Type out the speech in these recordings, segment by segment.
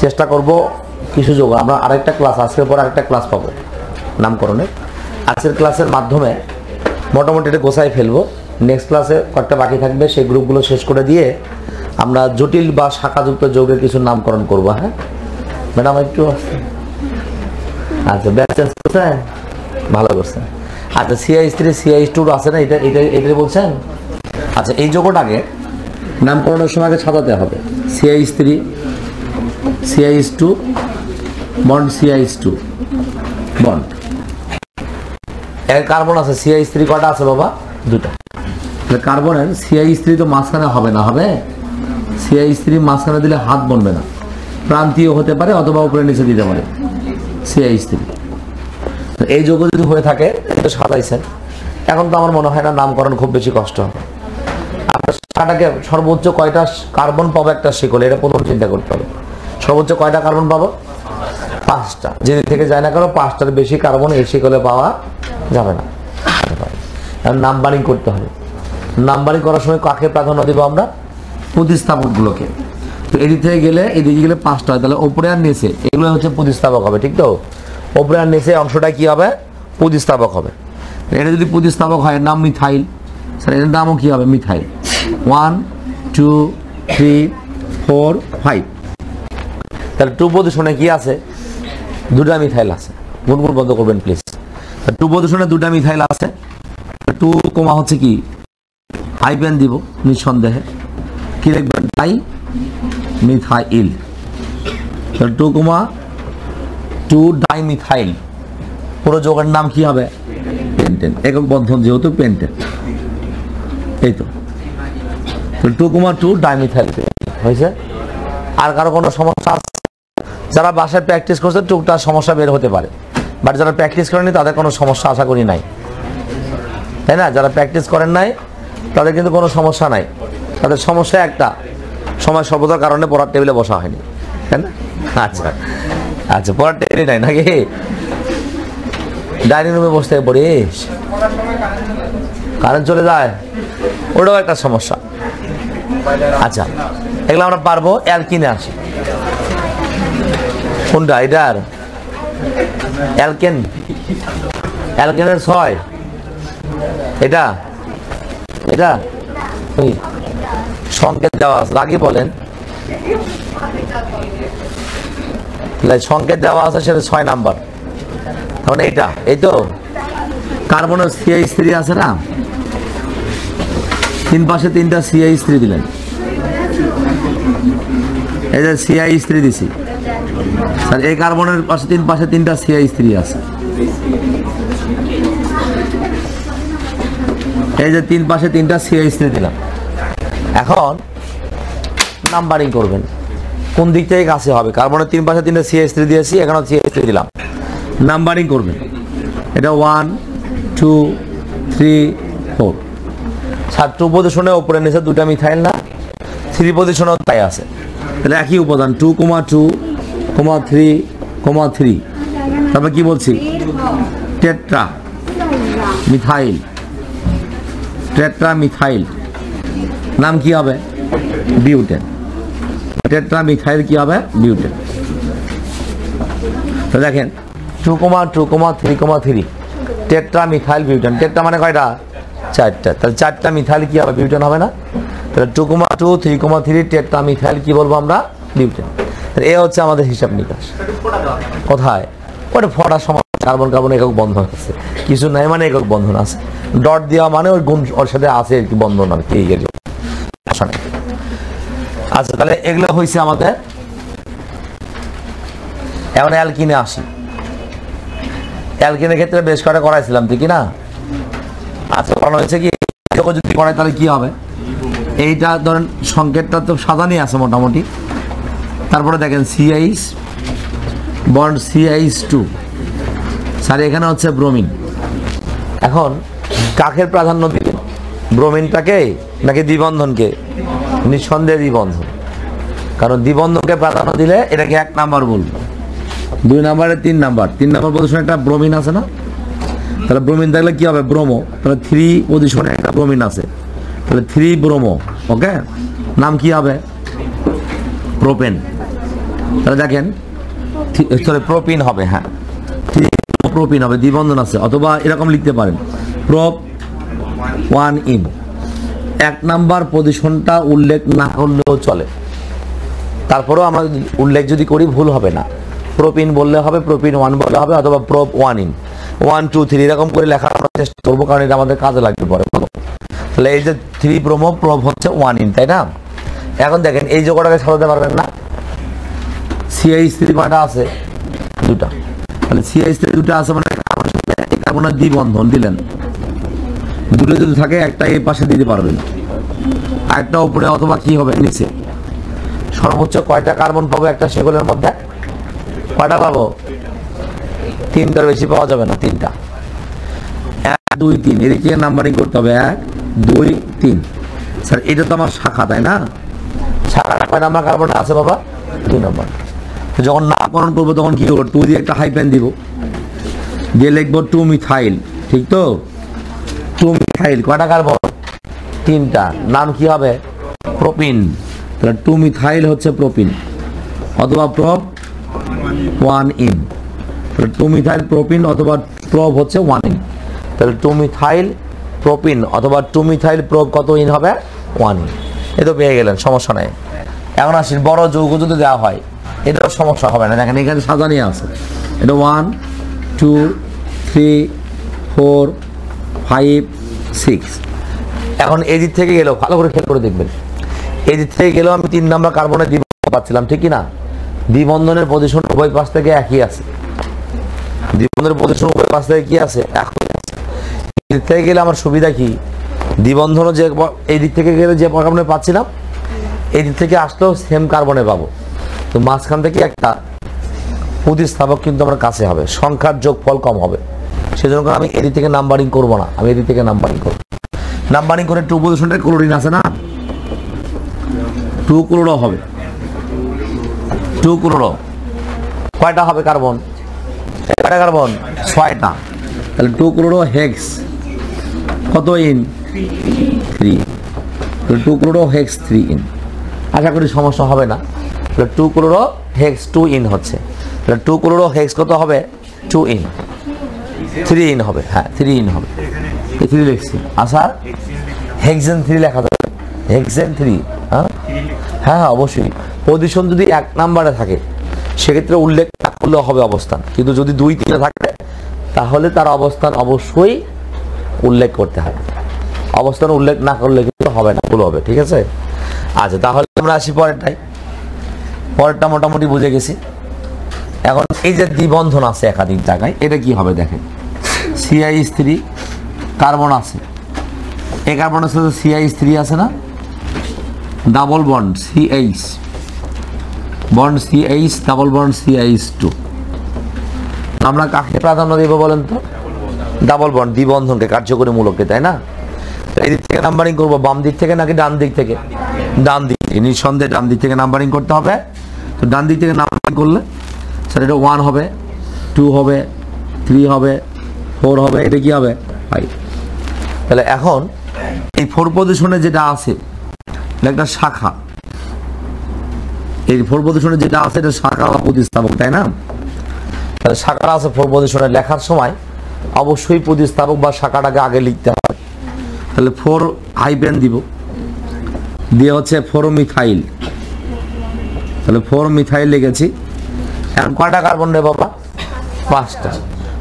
চেষ্টা করব কিছু যোগ। আমরা আরেকটা ক্লাস, আজকের পর আরেকটা ক্লাস পাবো নামকরণের। আজকের ক্লাসের মাধ্যমে মোটামুটি এটা গোছায় ফেলবো। নেক্সট ক্লাসে কয়েকটা বাকি থাকবে, সেই গ্রুপগুলো শেষ করে দিয়ে আমরা জটিল বা শাখাযুক্ত যোগের কিছু নামকরণ করবো। হ্যাঁ ম্যাডাম একটু আচ্ছা, ব্যাচ চেঞ্জ করছেন, ভালো করছেন। আচ্ছা, CI3 CI2 আছে না, এটাই বলছেন। আচ্ছা, এই যোগটাকে নামকরণের সময় আগে সাজাতে হবে। CI3 CI2 bond CI2 bond. Carbon আছে CI3 কটা আছে বাবা? দুটা। কার্বনের CI3 তো মাঝখানে হবে না, হবে CI3 মাঝখানে দিলে হাত বনবে না, প্রান্তীয় হতে পারে অথবা উপরে নিচে দিতে পারে CI3। তো এই যোগ যদি হয়ে থাকে তো সাজাইছেন। এখন তো আমার মনে হয় না নামকরণ খুব বেশি কষ্ট হবে। আপনার শাখাটাকে সর্বোচ্চ কয়টা কার্বন পাবো একটা শিকলে, এটা প্রথম চিন্তা করতে হবে। সর্বোচ্চ কয়টা কার্বন পাবো? 5টা। যেদিক থেকে যায় না কেন 5টার বেশি কার্বন এই শিকলে পাওয়া যাবে না। নাম্বারিং করতে হবে। নাম্বারিং করার সময় কাকে প্রাধান্য দেবো আমরা? প্রতিস্থাপকগুলোকে। তো এদিক থেকে গেলে এদিকে গেলে 5টা হয়, তাহলে ওপরে আর নিচে এগুলো হচ্ছে প্রতিস্থাপক হবে, ঠিক তো? ওপরে আর নিচে অংশটা কি হবে? প্রতিস্থাপক হবে। এটা যদি প্রতিস্থাপক হয়, এর নাম মিথাইল, স্যার এর নামও কি হবে? মিথাইল। 1 2 3 4 5। তাহলে 2 পজিশনে কি আছে? 2টা মিথাইল আছে। গুনগুন বন্ধ করবেন প্লিজ। 2 পজিশনে 2টা মিথাইল আছে। 2 কমা হচ্ছে কি হাইপেন দিব নিঃসন্দেহে, কি লিখবেন? Die methyl. 2 কমা 2 ডাই মিথাইল। পুরো যোগের নাম কি হবে? পেন্টেন। একক বন্ধন যেহেতু পেন্টেন, এই তো 2 কমা 2 ডাই মিথাইল হয়েছে। আর কারো কোনো সমস্যা আছে? যারা বাসায় প্র্যাকটিস করছে টুকটাক সমস্যা বের হতে পারে, বাট যারা প্র্যাকটিস করেনি তাদের কোনো সমস্যা আশা করি নাই, তাই না? যারা প্র্যাকটিস করেন নাই তাদের কিন্তু কোনো সমস্যা নাই। তাদের সমস্যা একটা, সময় স্বল্পতার কারণে পড়ার টেবিলে বসা হয়নি, তাই না? আচ্ছা আচ্ছা, পড়ার টেবিলে নাই নাকি? ডাইনিং রুমে বসে থেকে পড়িস, কারেন্ট চলে যায়, ওটাও একটা সমস্যা। আচ্ছা, এগুলো আমরা পারবো। অ্যালকিনে আসি। কোনটা এটার? অ্যালকেন। অ্যালকেনের 6। এটা এটা ওই সংকেত দেওয়া আছে, আগে বলেন সংকেত দেওয়া আছে, সেটা 6 নাম্বার। তখন এইটা, এই তো কার্বনের CI3 আছে না, 3 পাশে 3টা CI3 দিলেন। এই যে CI3 দিছি স্যার, এই কার্বনের পাশে 3 পাশে 3টা CI3 আছে। এই যে 3 পাশে 3টা CI3 দিলাম। এখন নাম্বারিং করবেন, কোন দিক থেকে কাছে হবে? কার্বনের 3 পাশে 3টা CI3 দিয়েছি, এখানে CI3 দিলাম। নাম্বারিং করবেন, এটা 1 2 3 4। 2 পজিশনে উপরে নিচে 2টা মিথাইল না, 3 পজিশনেও তাই আছে। তাহলে একই উপাদান 2 কমা 2 কমা 3 কমা 3। তারপর কি বলছি? Tetra methyl. টেট্রা মিথাইল নাম কি হবে? বিউটেন। টেট্রা মিথাইল কি হবে? বিউটেন। তো দেখেন 2 কমা 2 কমা 3 কমা 3 টেট্রা মিথাইল বিউটেন। টেট্রা মানে কয়টা? 4টা। তাহলে 4টা মিথাইল কি হবে? বিউটেন হবে না? তাহলে 2 কমা 2 3 কমা 3 টেট্রা মিথাইল কি বলবো আমরা? বিউটেন। তাহলে এ হচ্ছে আমাদের হিসাব নিকাশ। কোথায়? ওটা ফটা সময় কার্বন কার্বন একক বন্ধন আছে, কিছু নাই মানে একক বন্ধন আছে, ডট দেওয়া মানে ওই গুণ ওর সাথে আছে আর কি, বন্ধন আর কি। আচ্ছা, তাহলে এগুলো হয়েছে আমাদের। এখন অ্যালকিনে আসি। অ্যালকিনের ক্ষেত্রে বেশ কটা করাইছিলাম, ঠিক না? আচ্ছা, করানো হয়েছে কি? যদি করাই তাহলে কি হবে? এইটা ধরেন সংকেতটা তো সাজানি আছে মোটামুটি। তারপরে দেখেন CH বন্ড CH2। স্যার এখানে হচ্ছে ব্রোমিন। এখন কাকের প্রাধান্য দিলেন? ব্রোমিনটাকে নাকি দ্বিবন্ধনকে? নিঃসন্দেহে দ্বিবন্ধন, কারণ দ্বিবন্ধনকে প্রাধান্য দিলে এটাকে 1 নাম্বার বলবো। 2 নাম্বারে 3 নাম্বার, 3 নাম্বার পজিশনে একটা ব্রোমিন আছে না, তাহলে ব্রোমিন থাকলে কি হবে? ব্রোমো। তাহলে 3 পজিশনে একটা ব্রোমিন আছে, তাহলে 3 ব্রোমো। ওকে, নাম কি হবে? প্রোপেন। তাহলে দেখেন সরি প্রোপিন হবে, হ্যাঁ প্রোপিন হবে, দ্বিবন্ধন আছে, অথবা এরকম লিখতে পারেন প্রোপ 1 ইন। 1 নাম্বার পজিশনটা উল্লেখ না করলেও চলে, তারপরেও আমরা উল্লেখ যদি করি ভুল হবে না। প্রোপিন বললে হবে, প্রোপিন 1 বললে হবে, অথবা প্রোপ 1 ইন, 1 2 3 এরকম করে লেখার আমরা চেষ্টা করবো, কারণ এটা আমাদের কাজে লাগবে পরে। তাহলে এই যে 3 প্রোমো প্রোপ হচ্ছে 1 ইন, তাই না? এখন দেখেন এই যোগটাকে সাজাতে পারবেন না, CH3 কয়টা আছে? 2টা। তাহলে CH3 2টা আছে মানে কার্বনের দ্বিবন্ধন দিলেন, দুটো যদি থাকে একটা এই পাশে দিতে পারবেন, আরেকটা উপরে অথবা কি হবে নিচে। সর্বোচ্চ কয়টা কার্বন পাবো একটা শেকলের মধ্যে? কয়টা পাবো? 3টার বেশি পাওয়া যাবে না, 3টা। 1 2 3 এদিকে নাম্বারিং করতে হবে, 1 2 3। স্যার এটা তো আমার শাখা, তাই না? শাখাটা কয় নাম্বার কার্বন আছে বাবা? 2 নাম্বার। যখন নামকরণ করবো তখন কি করবো? 2 দিয়ে একটা হাইপেন দিব, দিয়ে লিখবো 2 মিথাইল, ঠিক তো? 2 মিথাইল কয়টা কার্বন? 3টা। নাম কি হবে? প্রোপিন। তাহলে 2 মিথাইল হচ্ছে প্রোপিন, অথবা প্রোপ 1 ইন। তাহলে 2 মিথাইল প্রোপিন অথবা প্রোপ হচ্ছে 1 ইন। তাহলে 2 মিথাইল প্রোপিন অথবা 2 মিথাইল প্রোপ কত ইন হবে? 1 ইন। এ তো পেয়ে গেলেন, সমস্যা নাই। এখন আসি বড় যৌগ যদি দেওয়া হয় এটাও সমস্যা হবে না, দেখেন এখানে সাজানি আছে, এটা 1 2 3 4 5 6। এখন এই দিক থেকে গেলেও ভালো করে খেয়াল করে দেখবেন, এই দিক থেকে গেলেও আমি 3 নাম্বার কার্বনের দ্বিবন্ধন পাচ্ছিলাম, ঠিক না? দ্বিবন্ধনের পজিশন উভয় পাশ থেকে একই আছে, দ্বিবন্ধনের পজিশন উভয় পাশ থেকে কি আছে? একই আছে। এই দিক থেকে গেলে আমার সুবিধা কি? দ্বিবন্ধনও যে এই দিক থেকে গেলে যে কার্বনে পাচ্ছিলাম এই দিক থেকে আসলেও সেম কার্বনে পাবো, তো মাঝখান থেকে একটা প্রতিস্থাপক কিন্তু আমার কাছে হবে, সংখ্যার যোগফল কম হবে। সেজন্য আমি এদিক থেকে নাম্বারিং করবো না, আমি এদিক থেকে নাম্বারিং করবো। নাম্বারিং করে 2 পজিশনটা ক্লোরিন আছে না, 2 ক্লোরো হবে, 2 ক্লোরো কয়টা হবে কার্বন? কয়টা কার্বন? 6টা। তাহলে 2 ক্লোরো হেক্স কত ইন? 3। তাহলে 2 ক্লোরো হেক্স 3 ইন। আশা করি সমস্যা হবে না। তাহলে 2 ক্লোরো হেক্স 2 ইন হচ্ছে, তাহলে 2 ক্লোরো হেক্স কত হবে? 2 ইন, 3 ইন হবে, হ্যাঁ 3 ইন হবে, 3 লিখছি। আচ্ছা হেক্সেন 3 লেখা যাবে, হেক্সেন 3, হ্যাঁ হ্যাঁ অবশ্যই। পজিশন যদি 1 নাম্বারে থাকে সেক্ষেত্রে উল্লেখ না করলেও হবে অবস্থান, কিন্তু যদি 2 3 থাকে তাহলে তার অবস্থান অবশ্যই উল্লেখ করতে হবে, অবস্থান উল্লেখ না করলে কিন্তু হবে না, ভুল হবে, ঠিক আছে? আচ্ছা তাহলে আমরা আসি পরেরটাই। পরেরটা মোটামুটি বুঝে গেছি। এখন এই যে দ্বিবন্ধন আছে একাধিক জায়গায়, এটা কি হবে দেখেন, CH3 কার্বন আছে, এই কার্বনের সাথে CH3 আছে না, double bond CH, bond CH, double bond CH2। আমরা কাকে প্রাধান্য দেব বলেন তো? ডাবল বন্ড, দ্বিবন্ধনকে, কার্যকরী মূলককে, তাই না? এই দিক থেকে নাম্বারিং করবো বাম দিক থেকে নাকি ডান দিক থেকে? ডান দিক থেকে, নিঃসন্দেহে ডান দিক থেকে নাম্বারিং করতে হবে। তো ডান দিক থেকে নাম্বারিং করলে স্যার এটা 1 হবে, 2 হবে, 3 হবে, 4 হবে, এটা কি হবে? 5। তাহলে এখন এই 4 পজিশনে যেটা আছে একটা শাখা, এই 4 পজিশনে যেটা আছে এটা শাখা বা প্রতিস্থাপক, তাই না? তাহলে শাখা আছে 4 পজিশনে, লেখার সময় অবশ্যই প্রতিস্থাপক বা শাখাটাকে আগে লিখতে হবে। তাহলে 4 হাইপেন দিব, দিয়ে হচ্ছে 4 মিথাইল, তাহলে 4 মিথাইল লিখেছি। এখন কয়টা কার্বন রে বাবা? 5টা।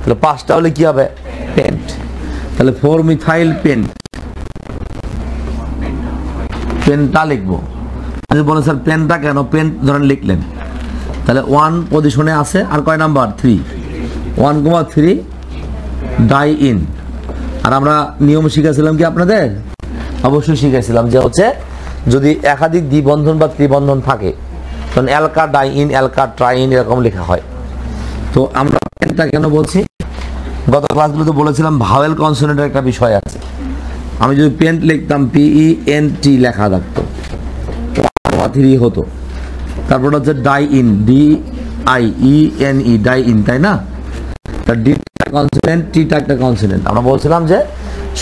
তাহলে 5টা হলে কি হবে? পেন্ট। তাহলে 4 মিথাইল পেন্ট, পেনটা লিখবো। বলে স্যার পেনটা কেন? পেন ধরেন লিখলেন, তাহলে 1 পজিশনে আছে, আর কয় নাম্বার? 3, 1,3 die in. আর আমরা নিয়ম শিখেছিলাম কি আপনাদের? অবশ্যই শিখেছিলাম যে হচ্ছে যদি একাধিক দ্বিবন্ধন বা ত্রিবন্ধন থাকে তখন অ্যালকা ডাই ইন, অ্যালকা ট্রাই ইন এরকম লেখা হয়। তো আমরা পেনটা কেন বলছি? গত ক্লাসগুলোতে বলেছিলাম ভাওয়েল কনসোনেন্টের একটা বিষয় আছে। আমি যদি পেন্ট লিখতাম PENT লেখা থাকতো, 3 হতো। তারপর হচ্ছে die in, DIENE, die in, তাই না? ডি কনসোনেন্ট, টিটা একটা কনসোনেন্ট। আমরা বলছিলাম যে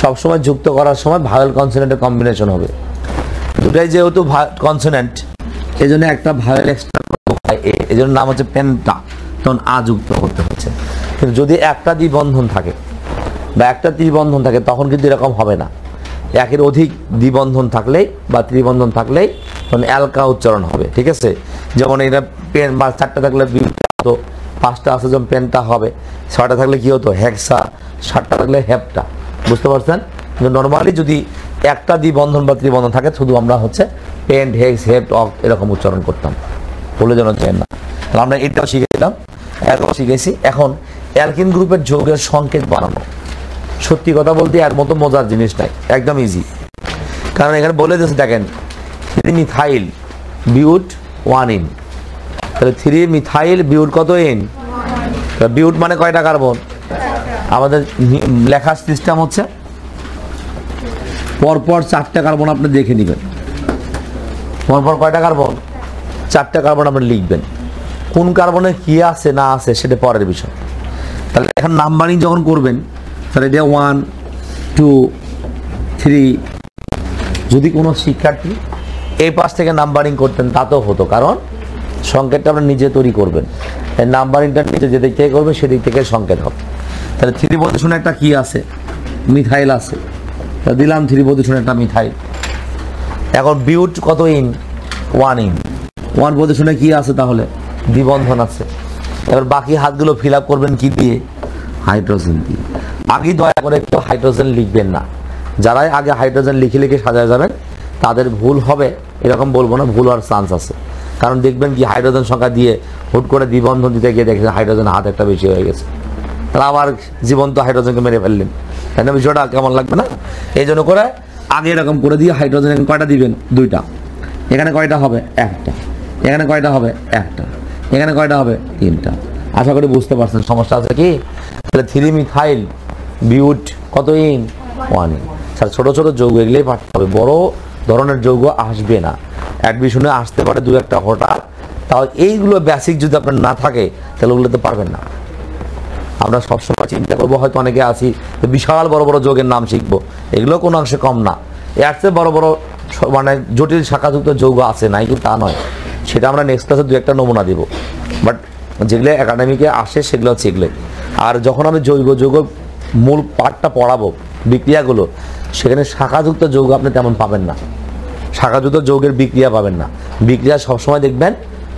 সবসময় যুক্ত করার সময় ভাওয়েল কনসোনেন্টের কম্বিনেশন হবে। দুটাই যেহেতু কনসোনেন্ট এই জন্য একটা ভাওয়েল এক্সট্রা হয়, এ, এই জন্য নাম হচ্ছে পেন্টা, তখন আ যুক্ত করতে হচ্ছে। কিন্তু যদি একটা দ্বিবন্ধন থাকে বা একটা ত্রিবন্ধন থাকে তখন কিন্তু এরকম হবে না। একের অধিক দ্বিবন্ধন থাকলেই বা ত্রিবন্ধন থাকলেই তখন অ্যালকা উচ্চারণ হবে, ঠিক আছে। যেমন এটা পেন বা 4টা থাকলে বিউটা হতো, 5টা আছে যেমন পেনটা হবে, 6টা থাকলে কি হতো হেক্সা, 7টা থাকলে হেপটা, বুঝতে পারছেন। কিন্তু নর্মালি যদি একটা দ্বিবন্ধন বা ত্রিবন্ধন থাকে শুধু আমরা হচ্ছে পেন্ট, হেক্স, হেপ্ট, অক এরকম উচ্চারণ করতাম, বলে যেন চাই না। তাহলে আমরা এটাও শিখেছিলাম, এটাও শিখেছি। এখন অ্যালকিন গ্রুপের যৌগের সংকেত বানানো, সত্যি কথা বলতে এর মতো মজার জিনিস নাই, একদম ইজি। কারণ এখানে বলে দিয়েছে দেখেন 3 মিথাইল বিউট 1 ইন, তাহলে 3 মিথাইল বিউট কত ইন? বিউট মানে কয়টা কার্বন? আমাদের লেখার সিস্টেম হচ্ছে পরপর 4টা কার্বন আপনি দেখে নেবেন, পরপর কয়টা কার্বন? 4টা কার্বন আপনি লিখবেন। কোন কার্বনে কি আছে না আছে সেটা পরের বিষয়। তাহলে এখন নাম্বারিং যখন করবেন তাহলে এটা 1 2 3, যদি কোনো শিক্ষার্থী এই পাশ থেকে নাম্বারিং করতেন তাতেও হতো, কারণ সংকেতটা আপনি নিজে তৈরি করবেন, এই নাম্বারিংটা নিজে যেদিক থেকে করবেন সেদিক থেকে সংকেত হবে। তাহলে 3 পজিশনে একটা কি আছে? মিথাইল আছে, তা দিলাম 3 পজিশনে একটা মিথাইল। এখন বিউট কত ইন? 1 ইন। 1 পজিশনে কি আছে? তাহলে দ্বিবন্ধন আছে। এবার বাকি হাতগুলো ফিল আপ করবেন কি দিয়ে? হাইড্রোজেন দিয়ে। আগে দয়া করে একটু হাইড্রোজেন লিখবেন না, যারাই আগে হাইড্রোজেন লিখে লিখে সাজায় যাবেন তাদের ভুল হবে, এরকম বলবো না, ভুল হওয়ার চান্স আছে। কারণ দেখবেন কি হাইড্রোজেন সংখ্যা দিয়ে হুট করে দ্বিবন্ধন দিতে গিয়ে দেখেন হাইড্রোজেন হাত একটা বেশি হয়ে গেছে, তাহলে আবার জীবন্ত হাইড্রোজেনকে মেরে ফেললেন, তাই না? বিষয়টা কেমন লাগবে না? এই জন্য করে আগে এরকম করে দিয়ে হাইড্রোজেন কয়টা দিবেন? 2টা। এখানে কয়টা হবে? 1টা। এখানে কয়টা হবে? 1টা। এখানে কয়টা হবে? 3টা। আশা করি বুঝতে পারছেন সমস্যা আছে কি? তাহলে 3 মিথাইল বিউট কত ইন? 1 ইন। স্যার ছোট ছোট যৌগ এগুলোই পাঠতে হবে, বড় ধরনের যৌগ আসবে না। অ্যাডমিশনে আসতে পারে 2-1টা হঠাৎ, তাও এইগুলো বেসিক যদি আপনার না থাকে তাহলে ওগুলোতে পারবেন না। আমরা সবসময় চিন্তা করবো হয়তো অনেকে আছি বিশাল বড় বড় যৌগের নাম শিখবো, এগুলো কোনো অংশে কম না। এর চেয়ে বড় বড় মানে জটিল শাখাযুক্ত যৌগ আছে, নাই কিন্তু তা নয়, সেটা আমরা নেক্সট ক্লাসে 2-1টা নমুনা দিব। বাট যেগুলো একাডেমিকে আসে সেগুলো হচ্ছে এগুলো। আর যখন আমি জৈব যৌগ মূল পার্টটা পড়াবো, বিক্রিয়াগুলো, সেখানে শাখাযুক্ত যৌগ আপনি তেমন পাবেন না, শাখাযুক্ত যৌগের বিক্রিয়া পাবেন না। বিক্রিয়া সবসময় দেখবেন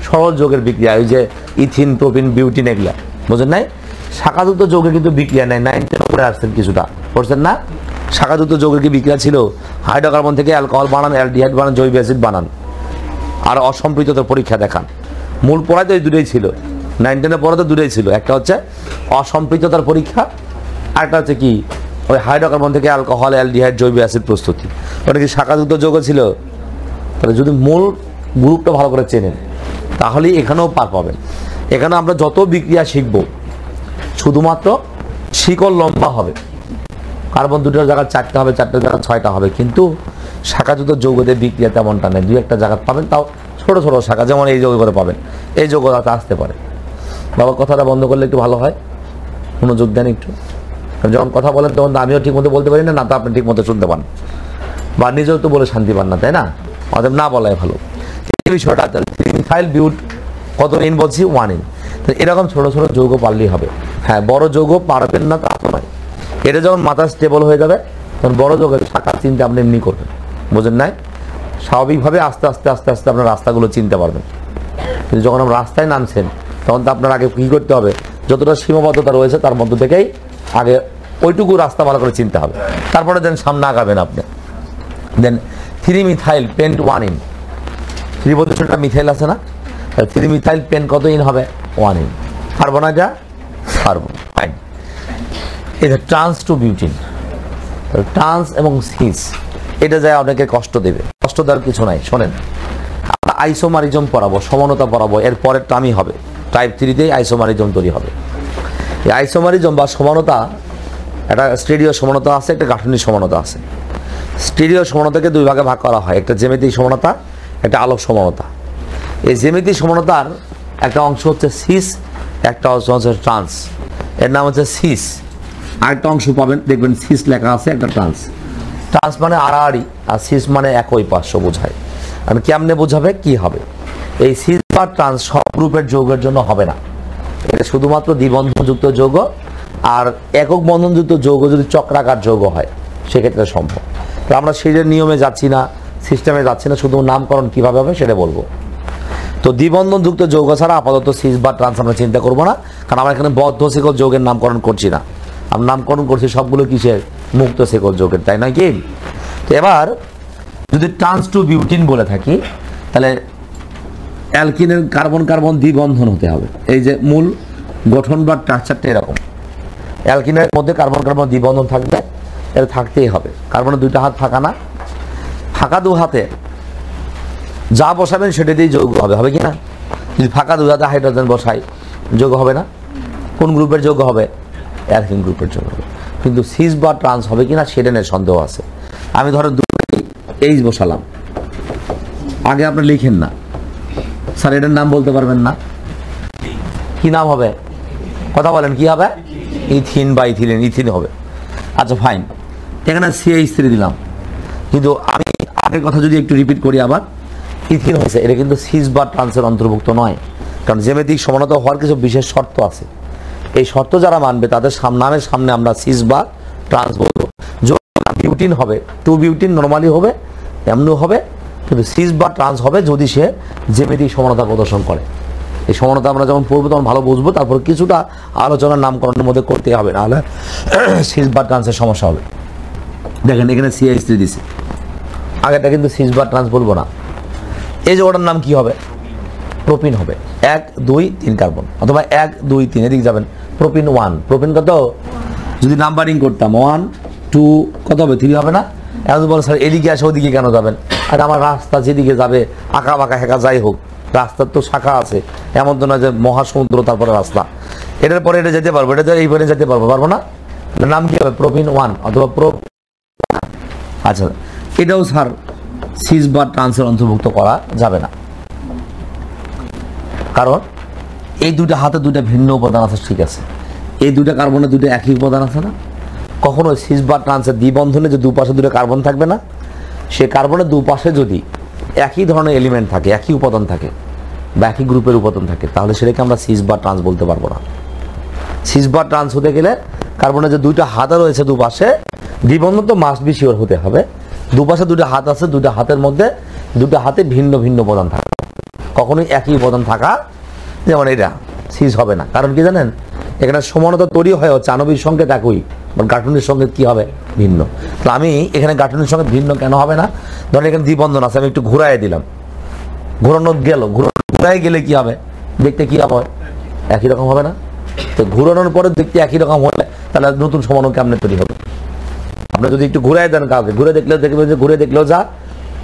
সরল যৌগের বিক্রিয়া, ওই যে ইথিন, প্রোপিন, বিউটিন, এগুলা বুঝেন নাই? শাখাযুক্ত যৌগে কিন্তু বিক্রিয়া নেই, 9-10 করে আসছেন কিছুটা, পড়ছেন না? শাখাযুক্ত যৌগের কি বিক্রিয়া ছিল? হাইড্রোকার্বন থেকে অ্যালকোহল বানান, অ্যালডিহাইড বানান, জৈব অ্যাসিড বানান, আর অসম্পৃক্ততার পরীক্ষা দেখান। মূল পড়ায় তো এই দুটোই ছিল, 9-10 পড়া তো দুটোই ছিল, একটা হচ্ছে অসম্পৃক্ততার পরীক্ষা, আর একটা হচ্ছে কি ওই হাইড্রোকার্বন থেকে অ্যালকোহল, অ্যালডিহাইড, জৈব অ্যাসিড প্রস্তুতি। ওটা কি শাখাযুক্ত যৌগ ছিল? তাহলে যদি মূল গ্রুপটা ভালো করে চেনেন তাহলেই এখানেও পার পাবেন। এখানে আমরা যত বিক্রিয়া শিখব শুধুমাত্র শিকড় লম্বা হবে, কার্বন 2টার জায়গায় 4টা হবে, 4টার জায়গায় 6টা হবে, কিন্তু শাখাযুক্ত যৌগদের বিক্রিয়া তেমনটা নেই, 2-1টা জায়গা পাবেন, তাও ছোট ছোট শাখা, যেমন এই যৌগ করে পাবেন, এই যৌগটাতে আসতে পারে। বাবা কথাটা বন্ধ করলে একটু ভালো হয়, মনোযোগ দেন একটু। যখন কথা বলেন তখন আমিও ঠিক মতো বলতে পারি না, না তো আপনি ঠিক মতো শুনতে পান, বা নিজেও তো বলে শান্তি পান না, তাই না? অতএব না বলাই ভালো এই বিষয়টা। মিথাইল বিউট কত ইন বলছি? 1 ইন। এরকম ছোট ছোট যৌগ পারলেই হবে। হ্যাঁ, বড় যৌগ পারবেন না তা তো নয়, এটা যখন মাথা স্টেবল হয়ে যাবে তখন বড় যৌগের শাখার চিন্তা আপনি এমনি করবেন, বোঝেন নাই? স্বাভাবিকভাবে আস্তে আস্তে আস্তে আস্তে আপনার রাস্তাগুলো চিনতে পারবেন। কিন্তু যখন আপনি রাস্তায় নামছেন তখন তো আপনার আগে কী করতে হবে? যতটা সীমাবদ্ধতা রয়েছে তার মধ্য থেকেই আগে ওইটুকু রাস্তা ভালো করে চিনতে হবে, তারপরে দেন সামনে আগাবেন আপনি। দেন 3 মিথাইল পেন্ট 1 ইন, 3 পজিশনটা মিথাইল আছে না? 3 মিথাইল পেন কত ইন হবে? 1 ইন। পারবো না যা? পারবো, ফাইন। এটা ট্রান্স টু বিউটিন, ট্রান্স এবং সিস, এটা যায় আপনাকে কষ্ট দেবে, কষ্ট দেওয়ার কিছু নাই। শোনেন, আমরা আইসোমারিজম পড়াবো, সমানতা পড়াবো, এর পরের টার্মই হবে টাইপ 3তেই আইসোমারিজম তৈরি হবে। এই আইসোমারিজম বা সমানতা, একটা স্টেরিও সমানতা আছে, একটা গাঠনিক সমানতা আছে। স্টেরিও সমানতাকে 2 ভাগে ভাগ করা হয়, একটা জ্যামিতিক সমানতা, একটা আলোক সমানতা। এই জ্যামিতিক সমানতার একটা অংশ হচ্ছে সিস, একটা অংশ হচ্ছে ট্রান্স, এর নাম হচ্ছে সিস। আরেকটা অংশ পাবেন, দেখবেন সিস লেখা আছে, একটা ট্রান্স। ট্রান্স মানে আড়াআড়ি, আর সিস মানে একই পার্শ্ব বোঝায়। আর কেমনে বোঝাবে, কি হবে? এই সিস বা ট্রান্স সব গ্রুপের যৌগের জন্য হবে না, এটা শুধুমাত্র দ্বিবন্ধনযুক্ত যৌগ আর একক বন্ধনযুক্ত যৌগ যদি চক্রাকার যৌগ হয় সেক্ষেত্রে সম্ভব। তো আমরা সেই নিয়মে যাচ্ছি না, সিস্টেমে যাচ্ছি না, শুধু নামকরণ কীভাবে হবে সেটা বলবো। তো দ্বিবন্ধনযুক্ত যৌগ ছাড়া আপাতত সিস বা ট্রান্স আমরা চিন্তা করবো না, কারণ আমরা এখানে বদ্ধ শিকল যৌগের নামকরণ করছি না, আমরা নামকরণ করছি সবগুলো কিসের, মুক্ত শিকল যৌগের, তাই নয় কি? তো এবার যদি ট্রান্স টু বিউটিন বলে থাকি তাহলে অ্যালকিনের কার্বন কার্বন দ্বিবন্ধন হতে হবে। এই যে মূল গঠন বা স্ট্রাকচারটা এরকম, অ্যালকিনের মধ্যে কার্বন কার্বন দ্বিবন্ধন থাকবে, এটা থাকতেই হবে। কার্বনের দুইটা হাত ফাঁকা না, ফাঁকা দু হাতে যা বসাবেন সেটা দিয়েই যৌগ হবে, হবে কি না? যদি ফাঁকা দু হাতে হাইড্রোজেন বসাই যৌগ হবে না? কোন গ্রুপের যৌগ হবে? অ্যালকিন গ্রুপের যৌগ হবে। কিন্তু সিস বা ট্রান্স হবে কিনা সেটা নিয়ে সন্দেহ আছে। আমি ধরো এইচ বসালাম, আগে আপনি লিখেন না, স্যার এটার নাম বলতে পারবেন না, কি নাম হবে? কথা বলেন, কি হবে? ইথিন বা ইথিলিন, ইথিন হবে। আচ্ছা ফাইন, এখানে CH3 দিলাম, কিন্তু আমি আগের কথা যদি একটু রিপিট করি আবার, ইথিন হয়েছে, এটা কিন্তু সিস বা ট্রান্সের অন্তর্ভুক্ত নয়, কারণ জ্যামিতিক সমানতা হওয়ার কিছু বিশেষ শর্ত আছে। এই শর্ত যারা মানবে তাদের নামের সামনে আমরা সিস বা ট্রান্স বলবো। বিউটিন হবে, টু বিউটিন নর্মালি হবে, এমনও হবে, কিন্তু সিস বা ট্রান্স হবে যদি সে জ্যামিতিক সমানতা প্রদর্শন করে। এই সমানতা আমরা যখন পড়বো তখন ভালো বুঝবো, তারপর কিছুটা আলোচনার নামকরণের মধ্যে করতে হবে, নাহলে সিস বা ট্রান্সের সমস্যা হবে। দেখেন এখানে CH3 দিছে, আগেটা কিন্তু সিস বা ট্রান্স বলবো না। এই যে ওটার নাম কি হবে? প্রোপিন হবে। 1 2 3 কার্বন, অথবা 1 2 3 এদিকে যাবেন, প্রোপিন 1। প্রোপিন কত? যদি নাম্বারিং করতাম 1 2 কত হবে? 3 হবে না? এখন বলো স্যার এদিকে আসে ওদিকে কেন যাবেন? আর আমার রাস্তা যেদিকে যাবে আঁকা বাঁকা হেঁকা যাই হোক, রাস্তার তো শাখা আছে, এমন তো না যে মহাসমুদ্র তারপরে রাস্তা, এটার পরে এটা যেতে পারবো, এটা এই পরে যেতে পারবো, পারবো না? নাম কি হবে? প্রোপিন 1 অথবা আচ্ছা, এটাও স্যার সিস বা ট্রান্সের অন্তর্ভুক্ত করা যাবে না, কারণ এই দুটো হাতে দুটো ভিন্ন উপাদান আছে, ঠিক আছে, এই দুটো কার্বনের দুটো একই উপাদান আছে না? কখনো সিস বা ট্রান্সের দ্বিবন্ধনে যে দুপাশে দুটো কার্বন থাকবে না, সে কার্বনের দুপাশে যদি একই ধরনের এলিমেন্ট থাকে, একই উপাদান থাকে বা একই গ্রুপের উপাদান থাকে, তাহলে সেটাকে আমরা সিস বা ট্রান্স বলতে পারবো না। সিস বা ট্রান্স হতে গেলে কার্বনের যে দুইটা হাত রয়েছে দুপাশে, দ্বিবন্ধন তো মাস্ট বি শিওর হতে হবে, দুপাশে দুটো হাত আছে, দুটো হাতের মধ্যে দুটো হাতে ভিন্ন ভিন্ন উপাদান থাকা, কখনোই একই উপাদান থাকা যেমন এটা সিস হবে না। কারণ কি জানেন? এখানে সমানতা তৈরি হয় হচ্ছে আণবিক সংকেত একই, গাঠনিক সংকেত কি হবে? ভিন্ন। তো আমি এখানে গাঠনিক সংকেত ভিন্ন কেন হবে না? ধরেন এখানে দ্বিবন্ধন আছে, আমি একটু ঘুরাই দিলাম, ঘুরানো গেল, ঘুরাই গেলে কি হবে? দেখতে কি হবে? একই রকম হবে না? তো ঘুরানোর পরে দেখতে একই রকম হলে তাহলে নতুন সমাণু কেমনে তৈরি হবে? আপনি যদি একটু ঘুরাই দেন কাউকে, ঘুরে দেখলেও দেখবেন যে ঘুরে দেখলেও যা,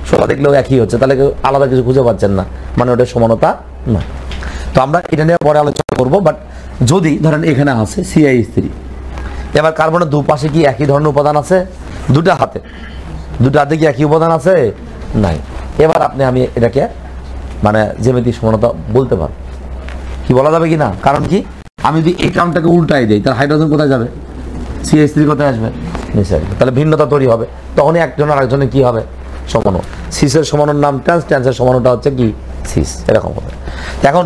সোলা দেখলেও একই হচ্ছে, তাহলে আলাদা কিছু খুঁজে পাচ্ছেন না, মানে ওটা সমানতা নয়। তো আমরা এটা নিয়ে পরে আলোচনা করবো। বাট যদি ধরেন এখানে আছে CH3, এবার কার্বনের দুপাশে কি একই ধরনের উপাদান আছে? দুটো হাতে কি একই উপাদান আছে? নাই। এবার আমি এটাকে মানে জ্যামিতিক সমানতা বলতে পারবো, কি বলা যাবে কি না? কারণ কি, আমি যদি এই টার্মটাকে উল্টাই দিই তাহলে হাইড্রোজেন কোথায় যাবে? CH3 কোথায় আসবে? নিচে আসবে, তাহলে ভিন্নতা তৈরি হবে, তখনই একজন আর একজনের কি হবে? সমাণু। সিসের সমানুর নাম ট্রান্স, ট্রান্সের সমানুটা হচ্ছে কি? সিস, এরকম হবে। এখন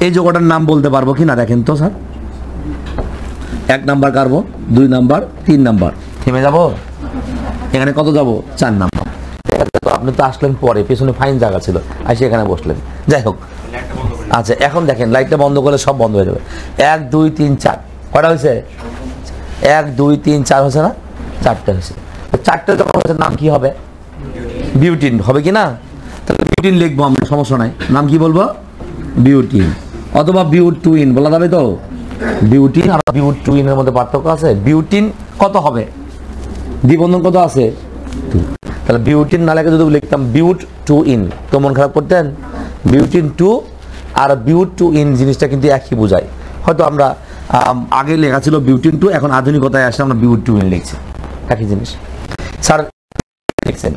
এই যৌগটার নাম বলতে পারবো কি না দেখেন তো sir. 1 number carbon, 2 number, 3 number, থেমে যাব? এখানে কত যাব? 4 নাম্বার। তো আপনি তো আসলেন পরে, পেছনে ফাইন জায়গা ছিল, আসে এখানে বসলেন, যাই হোক। আচ্ছা এখন দেখেন লাইটটা বন্ধ করলে সব বন্ধ হয়ে যাবে। 1 2 3 4 কয়টা হয়েছে? 1 2 3 4 হয়েছে না? 4টে হয়েছে। 4টে যখন হয়েছে নাম কি হবে? বিউটিন হবে কি না? তাহলে বিউটিন লিখবো আমরা, সমস্যা নাই। নাম কি বলবো? বিউটিন, অথবা বিউটুইন বলা যাবে তো। বিউটিন আর বিউটুইনের মধ্যে পার্থক্য আছে। বিউটিন কত হবে? দ্বিবন্ধন কত আছে? 2। তাহলে বিউটিন না লেখে যদি লিখতাম বিউটুইন, তো মন খারাপ করতেন? বিউটিন 2 আর বিউটুইন জিনিসটা কিন্তু একই বোঝায়। হয়তো আমরা আগে লেখা ছিল বিউটিন 2, এখন আধুনিকতায় আসলে আমরা বিউটুইন লিখছি, একই জিনিস। স্যার লিখছেন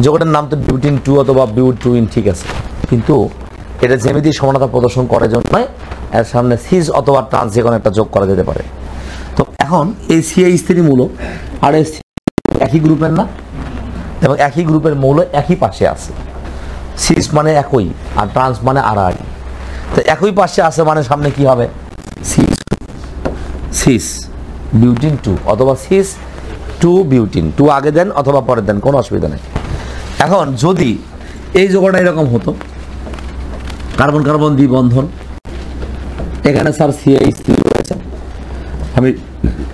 যোগটার নাম তো বিউটিন 2 অথবা বিউটুইন, ঠিক আছে, কিন্তু এটা জ্যামিতিক সমানতা প্রদর্শন করার জন্য এর সামনে সিস অথবা ট্রান্স যে কোনো একটা যোগ করা যেতে পারে। তো এখন এই CH3 মূল আর এই একই গ্রুপের না, এবং একই গ্রুপের মৌল একই পাশে আছে, সিস মানে একই আর ট্রান্স মানে আড়াআড়ি। তো একই পাশে আছে মানে সামনে কি হবে? সিস সিস বিউটিন 2 অথবা সিস 2 বিউটিন। 2 আগে দেন অথবা পরে দেন, কোনো অসুবিধা নেই। এখন যদি এই যোগটা এরকম হতো, কার্বন কার্বন দ্বিবন্ধন, এখানে স্যার CH3 রয়েছে, আমি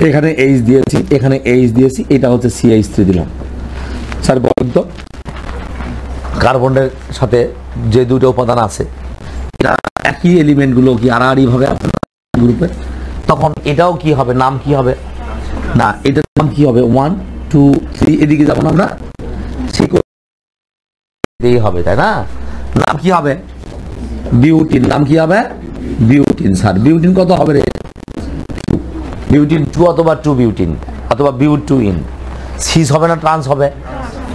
এখানে H দিয়েছি, এখানে H দিয়েছি, এটা হচ্ছে CH3 দিলাম। স্যার বলেন তো কার্বনের সাথে যে দুটো উপাদান আছে এটা একই এলিমেন্টগুলো কি আড়াআড়ি ভাবে গ্রুপে, তখন এটাও কি হবে, নাম কি হবে? না, এটার নাম কি হবে? 1 2 3 এদিকে যখন আমরা এই হবে, তাই না? নাম কি হবে? বিউটিন। নাম কি হবে? বিউটিন। স্যার বিউটিন কত হবে রে? বিউটিন 2 অথবা 2 বিউটিন অথবা বিউট 2 ইন। সিস হবে না ট্রান্স হবে?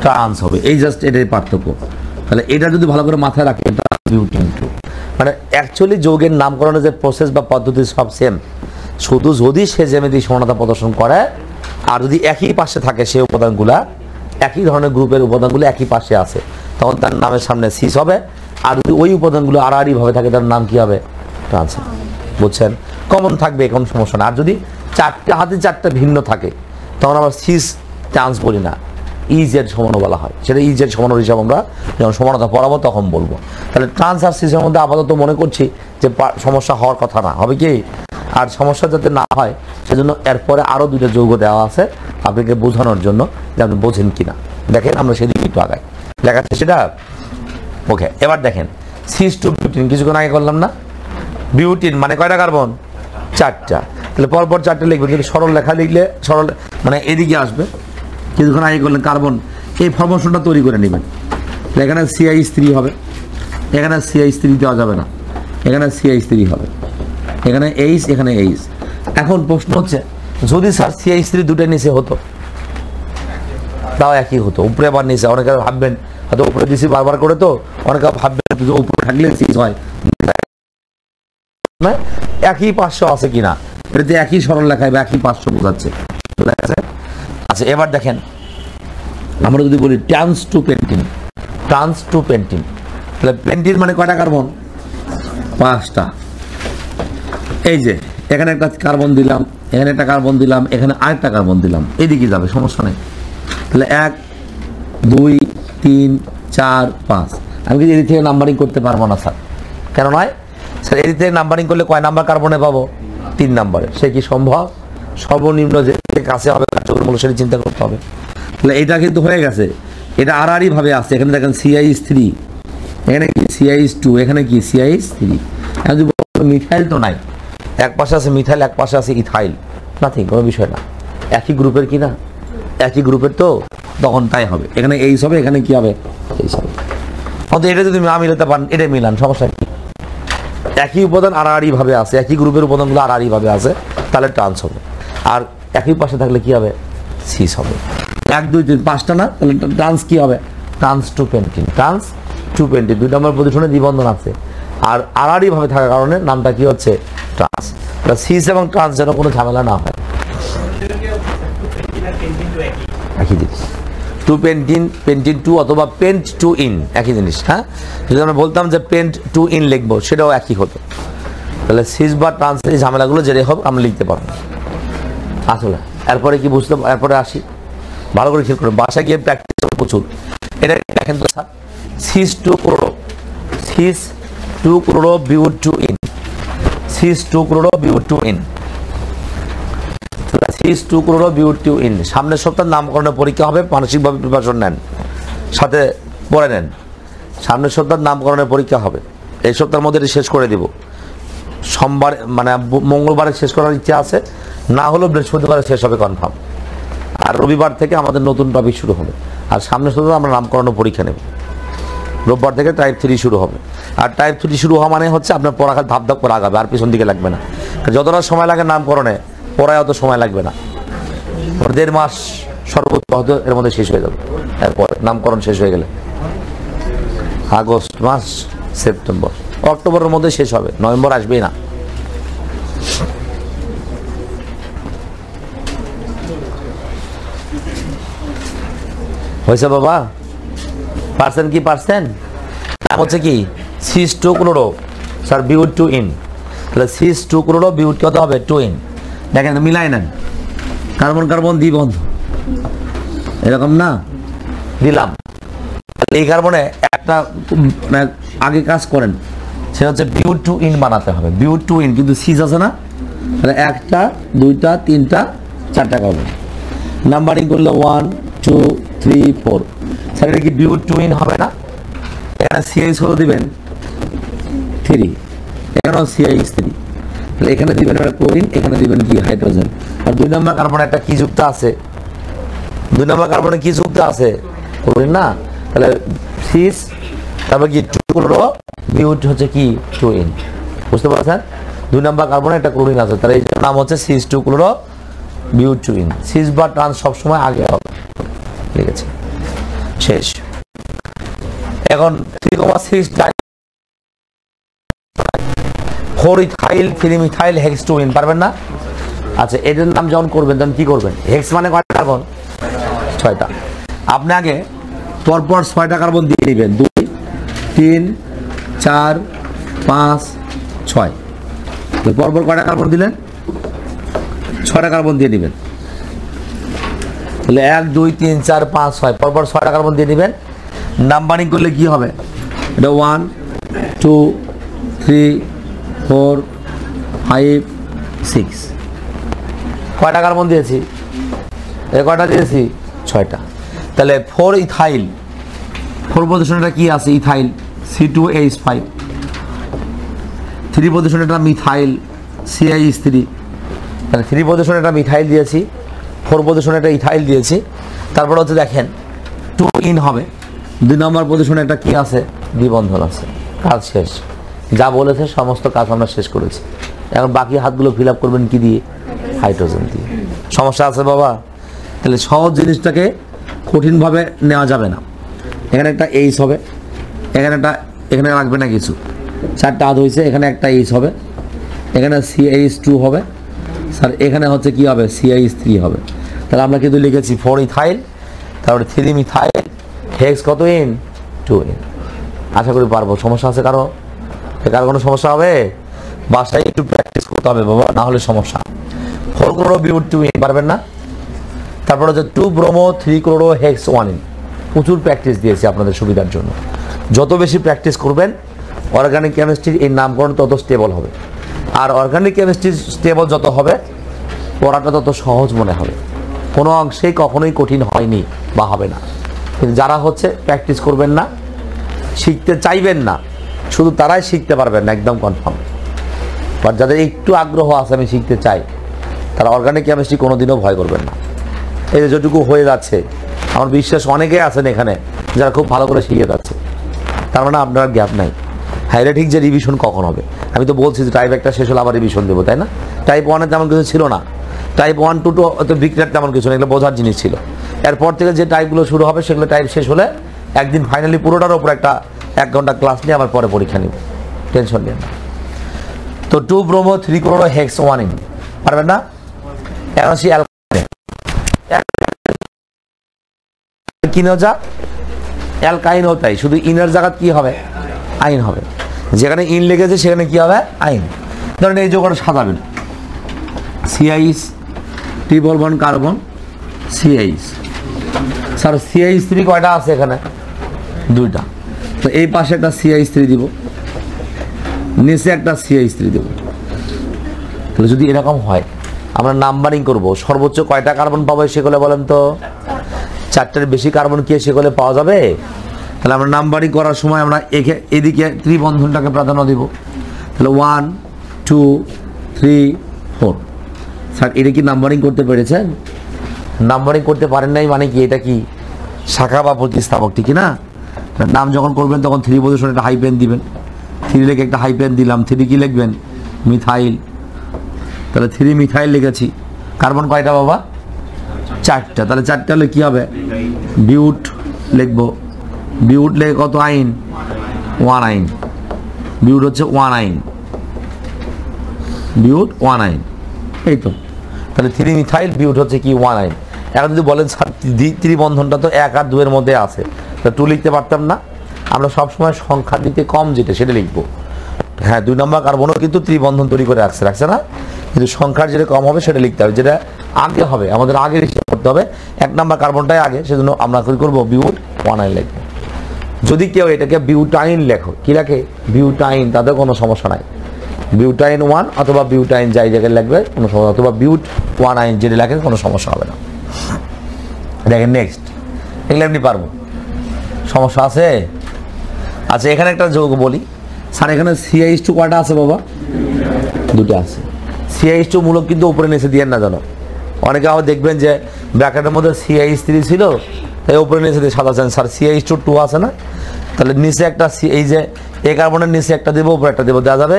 ট্রান্স হবে। এই জাস্ট এটাই পার্থক্য। তাহলে এটা যদি ভালো করে মাথায় রাখে, এটা বিউটিন 2। মানে অ্যাকচুয়ালি যৌগের নামকরণের যে প্রসেস বা পদ্ধতি সব সেম, শুধু যদি সে জ্যামিতিক সমানতা প্রদর্শন করে আর যদি একই পাশে থাকে সে উপাদানগুলা, একই ধরনের গ্রুপের উপাদানগুলো একই পাশে আছে, তখন তার নামের সামনে সিস হবে। আর যদি ওই উপাদানগুলো আড়াআড়ি ভাবে থাকে তার নাম কি হবে? ট্রান্স। বুঝছেন? কমন থাকবে, কোনো সমস্যা না। আর যদি চারটে হাতে চারটে ভিন্ন থাকে তখন আবার সিস ট্রান্স বলি না, ইজেড সমানও বলা হয়। সেটা ইজেড সমানোর হিসাব আমরা যখন সমানতা পড়াবো তখন বলবো। তাহলে ট্রান্স আর সিসের মধ্যে আপাতত মনে করছি যে সমস্যা হওয়ার কথা না, হবে কি? আর সমস্যা যাতে না হয় সেজন্য এরপরে আরও দুটো যৌগ দেওয়া আছে আপনাকে বোঝানোর জন্য, যে আপনি বোঝেন কিনা। দেখেন আমরা সেদিকে একটু আগাই, লেখাচ্ছে সেটা। ওকে, এবার দেখেন সিস 2 বিউটিন কিছুক্ষণ আগে করলাম না? বিউটিন মানে কয়টা কার্বন? 4টা। তাহলে পরপর 4টে লিখবেন, কিন্তু সরল লেখা লিখলে সরল মানে এদিকে আসবে। কিছুক্ষণ আগে করলেন কার্বন, এই ফরমেশনটা তৈরি করে নেবেন। এখানে CH3 হবে, এখানে CH3 দেওয়া যাবে না, এখানে CH3 হবে, এখানে H, এখানে H। এখন প্রশ্ন হচ্ছে যদি স্যার CH3 দুটো নিচে হতো তাও একই হতো, উপরে আবার নিচে। অনেকে ভাববেন হয়তো উপরে দিছি বারবার করে, তো অনেকে ভাববেন উপরে থাকলে সিস হয়, একই 500 আছে কিনা, এটাতে একই সরল লেখায় বা একই 500 বোঝাচ্ছে। আচ্ছা এবার দেখেন আমরা যদি বলি trans two pentene, trans two pentene, তাহলে পেন্টিন মানে কয়টা কার্বন? 5টা। এই যে এখানে একটা কার্বন দিলাম, এখানে একটা কার্বন দিলাম, এখানে আরেকটা কার্বন দিলাম, এদিকে যাবে, সমস্যা নেই। তাহলে 1 2 3 4 5। আমি কি এদিক থেকে নাম্বারিং করতে পারবো না স্যার? কেন নয়? স্যার এদিক থেকে নাম্বারিং করলে কয় নাম্বার কার্বনে পাবো? 3 নাম্বারে। সে কি সম্ভব? সর্বনিম্ন যে কাছে হবে কার্যকরমূল্য সেটা চিন্তা করতে হবে। তাহলে এটা কিন্তু হয়ে গেছে, এটা আড়াআড়ি ভাবে আছে। এখানে দেখেন CH3, এখানে কি CH2, এখানে কি CH3। এখন যদি মিথাইল তো নাই, এক পাশে আছে মিথাইল, এক পাশে আছে ইথাইল, নাথিং, কোনো বিষয় না। একই গ্রুপের কি না? একই গ্রুপের, তো তখন তাই হবে। এখানে H হবে, এখানে কি হবে? H হবে। অন্তত এটা যদি না মিলাতে পারেন এটাই মিলান, সমস্যা কি? একই উপাদান আড়াআড়ি ভাবে আছে, একই গ্রুপের উপাদানগুলো আড়াআড়ি ভাবে আছে, তাহলে ট্রান্স হবে। আর একই পাশে থাকলে কি হবে? সিস হবে। 1 2 3 5টা না, তাহলে ট্রান্স কি হবে? Trans two pentene. Trans two pentene 2 নম্বর পজিশনে দ্বিবন্ধন আছে, আর আড়াআড়ি ভাবে থাকার কারণে নামটা কি হচ্ছে? ট্রান্স। সিস এবং ট্রান্স যেন কোনো ঝামেলা না হয়, একই জিনিস। 2 পেন্টিন, পেন্টিন 2 অথবা পেন্ট 2 ইন, একই জিনিস। হ্যাঁ, যদি আমরা বলতাম যে পেন্ট 2 ইন লিখবো সেটাও একই হতো। তাহলে সিস বা ট্রান্সের এই ঝামেলাগুলো যেটাই হোক আমরা লিখতে পারবো। আসলে এরপরে কি বুঝতে, এরপরে আসি, ভালো করে খেয়াল করুন, বাসায় গিয়ে প্র্যাকটিস প্রচুর। এটা দেখেন তো sir, cis 2 chloro, cis 2 chloro but 2 ene, cis 2 chloro but 2 ene, cis 2 chloro but 2 ene. সামনের সপ্তাহে নামকরণের পরীক্ষা হবে, মানসিকভাবে প্রিপারেশন নেন, সাথে পড়ে নেন। সামনের সপ্তাহে নামকরণের পরীক্ষা হবে, এই সপ্তাহের মধ্যে এটি শেষ করে দিব। সোমবার মানে মঙ্গলবারে শেষ করার ইচ্ছা আছে, না হলেও বৃহস্পতিবারে শেষ হবে কনফার্ম। আর রবিবার থেকে আমাদের নতুন টপিক শুরু হবে। আর সামনের সপ্তাহে আমরা নামকরণ পরীক্ষা নেব, রোববার থেকে টাইপ 3 শুরু হবে। আর টাইপ 3 শুরু হওয়া মানে হচ্ছে আপনার পড়াখাল ধাপ ধাপ করে আগাবে, আর পিছন দিকে লাগবে না। যতটা সময় লাগে নামকরণে, পড়ায় অত সময় লাগবে না। 1.5 মাস সর্বোচ্চ হয়তো এর মধ্যে শেষ হয়ে যাবে। এরপরে নামকরণ শেষ হয়ে গেলে আগস্ট মাস, সেপ্টেম্বর, অক্টোবরের মধ্যে শেষ হবে, নভেম্বর আসবেই না। হয়েছে বাবা? পারছেন কি পারছেন? হচ্ছে কি cis two chloro sir but two ene, তাহলে সিস টু ক্লোরো বিউট কত হবে 2 ইন। দেখেন মিলাই নেন, কার্বন কার্বন দ্বিবন্ধ এরকম না দিলাম, এই কার্বনে একটা আগে কাজ করেন, সেটা হচ্ছে বিউট টু ইন বানাতে হবে, বিউট টু ইন, কিন্তু সিস আছে না, তাহলে 1টা 2টা 3টা 4টা কার্বন নাম্বারিং করলে 1 2 3 4। স্যার এটা কি বিউট টু ইন হবে না? এখানে সিআইস হলো দিবেন 3, এখানেও সিআইস 3, তাহলে এখানে দিবেন ক্লোরিন, এখানে দিবেন কি হাইড্রোজেন। আর 2 নম্বর কার্বনে একটা কি যুক্ত আছে, 2 নম্বর কার্বনে কি যুক্ত আছে ক্লোরিন না, তাহলে সিস তারপর কি 2 ক্লোরো বিউট হচ্ছে কি 2 ইন, বুঝতে পারছেন? 2 নম্বর কার্বনে একটা ক্লোরিন আছে, তাহলে এই নাম হচ্ছে cis 2 chloro but 2 ene. Cis বা ট্রান্স সবসময় আগে হবে, ঠিক আছে শেষ। এখন 3,6 4 ইথাইল 3 মিথাইল হেক্স 2 ইন, পারবেন না? আচ্ছা এটার নাম যখন করবেন তখন কি করবেন, হেক্স মানে কয়টা কার্বন 6টা, আপনি আগে পরপর 6টা কার্বন দিয়ে দিবেন, 2 3 4 5 6, পরপর কয়টা কার্বন দিলেন 6টা কার্বন দিয়ে দিবেন, তাহলে 1 2 3 4 5 6 পরপর 6টা কার্বন দিয়ে দিবেন। নাম্বারিং করলে কি হবে, এটা 1 2 3 4 5 6, কয়টা কার্বন দিয়েছি, কয়টা দিয়েছি 6টা, তাহলে 4 ইথাইল 4 পজিশনটা কি আছে ইথাইল C2H5, 3 পজিশনে একটা মিথাইল CH3, তাহলে 3 পজিশনে একটা মিথাইল দিয়েছি, 4 পজিশনে একটা ইথাইল দিয়েছি, তারপরে হচ্ছে দেখেন 2 ইন হবে, 2 নম্বর পজিশনে একটা কি আছে দ্বিবন্ধন আছে, কাজ শেষ, যা বলেছে সমস্ত কাজ আমরা শেষ করেছি। এখন বাকি হাতগুলো ফিল আপ করবেন কি দিয়ে, হাইড্রোজেন দিয়ে। সমস্যা আছে বাবা? তাহলে সহজ জিনিসটাকে কঠিনভাবে নেওয়া যাবে না। এখানে একটা এইচ হবে, এখানে রাখবে না কিছু, 4টা হাত হয়েছে, এখানে একটা এইচ হবে, এখানে CH2 হবে, স্যার এখানে হচ্ছে কি হবে CH3 হবে, তাহলে আমরা কিন্তু লিখেছি 4 ইথাইল তারপরে 3 মিথাইল হেক্স কত ইন 2 ইন। আশা করি পারবো। সমস্যা আছে কারো? কোনো সমস্যা হবে? বাসায় একটু প্র্যাকটিস করতে হবে বাবা, না হলে সমস্যা। 4 ক্লোরো বিউট 2 ইন পারবেন না? তারপর হচ্ছে 2 ব্রোমো 3 ক্লোরো হেক্স 1 ইন। প্রচুর প্র্যাকটিস দিয়েছি আপনাদের সুবিধার জন্য। যত বেশি প্র্যাকটিস করবেন অর্গানিক কেমিস্ট্রির এই নামকরণ তত স্টেবল হবে, আর অর্গানিক কেমিস্ট্রি স্টেবল যত হবে পড়াটা তত সহজ মনে হবে, কোনো অংশেই কখনোই কঠিন হয়নি বা হবে না। কিন্তু যারা হচ্ছে প্র্যাকটিস করবেন না, শিখতে চাইবেন না, শুধু তারাই শিখতে পারবেন না, একদম কনফার্ম। বাট যাদের একটু আগ্রহ আছে আমি শিখতে চাই, তারা অর্গানিক কেমিস্ট্রি কোনোদিনও ভয় করবেন না। এই যেটুকু হয়ে যাচ্ছে আমার বিশ্বাস অনেকেই আছেন এখানে যারা খুব ভালো করে শিখে যাচ্ছে, তার মানে আপনার গ্যাপ নাই। হাইরে ঠিক যে রিভিশন কখন হবে, আমি তো বলছি যে টাইপ 1টা শেষ হলে আবার রিভিশন দেবো, তাই না? টাইপ 1-এ তেমন কিছু ছিল না, টাইপ 1 2 তো বিক্রিয়ার তেমন কিছু না, এগুলো বোঝার জিনিস ছিল। এরপর থেকে যে টাইপগুলো শুরু হবে সেগুলো টাইপ শেষ হলে একদিন ফাইনালি পুরোটার ওপর একটা 1 ঘন্টা ক্লাস নিয়ে আবার পরে পরীক্ষা নিব, টেনশন নিয়ে না। তো 2 ব্রোমো 3 ক্লোরো হেক্স 1 ইন পারবেন না? এখন সে কিনোজা অ্যালকাইনও তাই, শুধু ইনের জায়গা কি হবে আইন হবে, যেখানে ইন লেগেছে সেখানে কি হবে আইন। ধরেন এই যোগটা সাজাবেন CH triple bond carbon CH, sir CH3 কয়টা আছে এখানে 2টা, তো এই পাশে একটা CH3 দিব, নিচে একটা CH3 দেব। তাহলে যদি এরকম হয় আমরা নাম্বারিং করব, সর্বোচ্চ কয়টা কার্বন পাবো সেগুলো বলেন তো? 4টার বেশি কার্বন কি সেগুলো পাওয়া যাবে? তাহলে আমরা নাম্বারিং করার সময় আমরা এদিকে ত্রিবন্ধনটাকে প্রাধান্য দিব। তাহলে 1 2 3 4। স্যার এটা কি নাম্বারিং করতে পেরেছেন? নাম্বারিং করতে পারেন নাই মানে কি, এটা কি শাখা বা প্রতিস্থাপক, ঠিক না? নাম যখন করবেন তখন 3 পজিশনে একটা হাইপেন দিবেন, 3 লিখে একটা হাইপেন দিলাম, 3 কি লিখবেন মিথাইল, তাহলে 3 মিথাইল লিখেছি। কার্বন কয়টা বাবা 4টা, তাহলে 4টা হলে কি হবে বিউট লিখবো, বিউট লেগে কত আইন 1 আইন, বিউট হচ্ছে 1 আইন, বিউট 1 আইন, এই তো। তাহলে 3 মিথাইল বিউট হচ্ছে কি 1 আইন। এখন যদি বলেন ত্রিবন্ধনটা তো 1 আর 2 এর মধ্যে আছে, তা 2 লিখতে পারতাম না? আমরা সবসময় সংখ্যা দিতে কম যেটা সেটা লিখবো। হ্যাঁ 2 নম্বর কার্বনও কিন্তু ত্রিবন্ধন তৈরি করে রাখছে না, কিন্তু সংখ্যার যেটা কম হবে সেটা লিখতে হবে, যেটা আগে হবে আমাদের আগে হিসাব করতে হবে। 1 নম্বর কার্বনটাই আগে, সেজন্য আমরা কি করবো বিউট 1 লিখবো। যদি কেউ এটাকে বিউটাইন লেখো, কি লেখে বিউটাইন, তাদের কোনো সমস্যা নাই, বিউটাইন 1 অথবা বিউটাইন যাই জায়গায় লাগবে কোনো সমস্যা, অথবা বিউট 1 যেটা লেখে কোনো সমস্যা হবে না। দেখেন নেক্সট, এগুলো এমনি পারবো, সমস্যা আছে? আচ্ছা এখানে একটা যোগ বলি স্যার, এখানে CH2 কয়টা আছে বাবা? 2টা আছে। CH2 মূলক কিন্তু উপরে নিচে দিয়ে না জানো, অনেকে আবার দেখবেন যে ব্র্যাকেটের মধ্যে CH3 ছিল তাই উপরে নিচে দিয়ে সাদা চান, স্যার CH2 আছে না, তাহলে নিচে একটা এই যে এই কার্বনের নিচে একটা দেবো উপরে একটা দেবো, দেওয়া যাবে?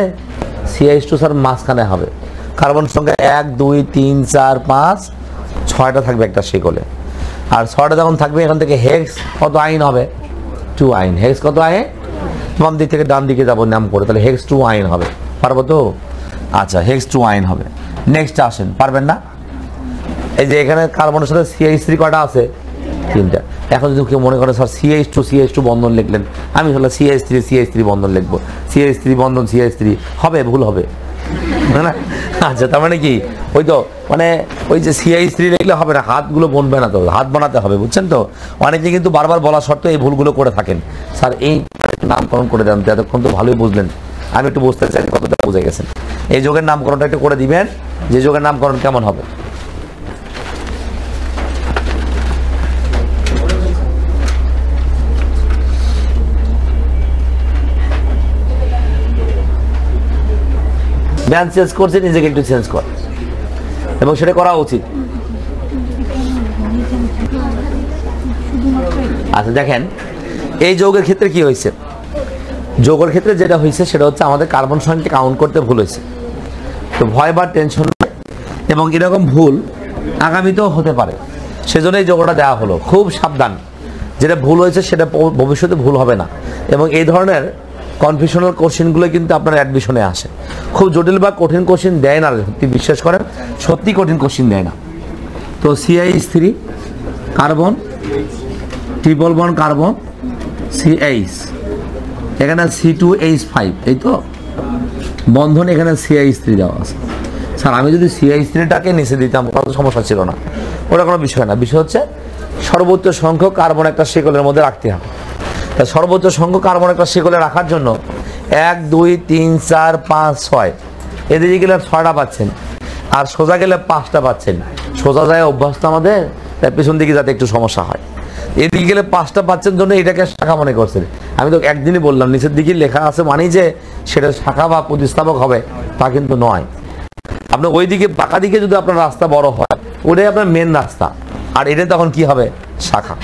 CH2 স্যার মাঝখানে হবে, কার্বন সংখ্যা 1 2 3 4 5 6টা থাকবে একটা শিকলে, আর 6টা যখন থাকবে এখান থেকে হেক্স কত আইন হবে? 2 আইন। হেক্স কত আইন? বাম দিক থেকে ডান দিকে যাবো নাম করে, তাহলে হেক্স 2 আইন হবে, পারবো তো? আচ্ছা হেক্স 2 আইন হবে। নেক্সট আসেন, পারবেন না? এই যে এখানে কার্বনের সাথে CH3 কয়টা আছে? 3টা। এখন যদি কেউ মনে করে স্যার CH2 বন্ধন লিখলেন, আমি হলো CH3 বন্ধন লিখবো, CH3 বন্ধন CH3 হবে, ভুল হবে না? আচ্ছা তার মানে কি ওই তো মানে ওই যে CH3 লিখলে হবে না, হাতগুলো বনবে না, তো হাত বানাতে হবে, বুঝছেন তো? অনেকে কিন্তু বারবার বলা সত্ত্বেও এই ভুলগুলো করে থাকেন। স্যার এই নামকরণ করে দেন, এতক্ষণ তো ভালোই বুঝলেন, আমি একটু বুঝতে চাই কতটা বুঝে গেছেন। এই যোগের নামকরণটা একটু করে দিবেন, যে যোগের নামকরণ কেমন হবে? ম্যান চেঞ্জ করছে, নিজেকে একটু চেঞ্জ কর, এবং সেটা করা উচিত। আচ্ছা দেখেন এই যৌগের ক্ষেত্রে কি হয়েছে, যৌগের ক্ষেত্রে যেটা হয়েছে সেটা হচ্ছে আমাদের কার্বন সংখ্যা কাউন্ট করতে ভুল হয়েছে, তো ভয় বা টেনশন, এবং এরকম ভুল আগামীতেও হতে পারে, সেজন্য এই যৌগটা দেওয়া হলো। খুব সাবধান, যেটা ভুল হয়েছে সেটা ভবিষ্যতে ভুল হবে না, এবং এই ধরনের কনফিউশনাল কোশ্চেনগুলো কিন্তু আপনার অ্যাডমিশনে আসে। খুব জটিল বা কঠিন কোশ্চেন দেয় না, সত্যি বিশ্বাস করেন, সত্যি কঠিন কোশ্চেন দেয় না। তো CH3 carbon, triple bond carbon CH, এখানে C2H5, এই তো বন্ধন, এখানে CH3 দেওয়া আছে। স্যার আমি যদি CH3টাকে নিচে দিতাম কত সমস্যা ছিল না, ওটা কোনো বিষয় না, বিষয় হচ্ছে সর্বোচ্চ সংখ্যক কার্বন একটা শিকলের মধ্যে রাখতে হবে। তা সর্বোচ্চ সংখ্যক কার্বন একটা শিকলে রাখার জন্য 1 2 3 4 5 6 এদিকে গেলে 6টা পাচ্ছেন, আর সোজা গেলে 5টা পাচ্ছেন। সোজা যায় অভ্যাস তো আমাদের, তাই পেছন দিকে যাতে একটু সমস্যা হয়। এদিকে গেলে 5টা পাচ্ছেন জন্য এটাকে শাখা মনে করছেন। আমি তো একদিনই বললাম নিচের দিকে লেখা আছে মানেই যে সেটা শাখা বা প্রতিস্থাপক হবে, তা কিন্তু নয়। আপনার ওই দিকে বাঁকা দিকে যদি আপনার রাস্তা বড় হয়, ওটাই আপনার মেন রাস্তা, আর এটা তখন কি হবে? শাখা।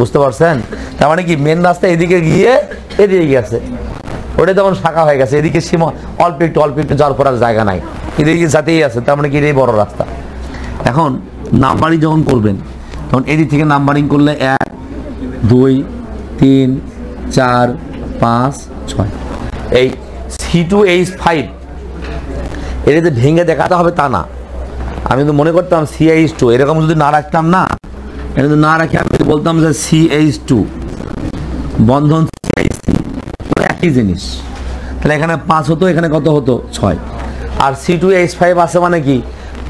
বুঝতে পারছেন? তার মানে কি মেন রাস্তা এদিকে গিয়ে এদিকে গেছে, ওটাই তখন শাখা হয়ে গেছে। এদিকে সীমা অল্প একটু যাওয়ার পর আর জায়গা নাই, এদিকে যাতেই আছে, তার মানে কি এটাই বড় রাস্তা। এখন নাম্বারিং যখন করবেন তখন এদিক থেকে নাম্বারিং করলে 1 2 3 4 5 6, এই C2H5 এটাতে ভেঙে দেখাতে হবে তা না। আমি তো মনে করতাম CH2, এরকম যদি না রাখতাম না, এটা যদি না রাখি আমি বলতাম যে CH2 বন্ধন CH3, একই জিনিস, তাহলে এখানে 5 হতো, এখানে কত হতো? 6। আর C2H5 আছে মানে কি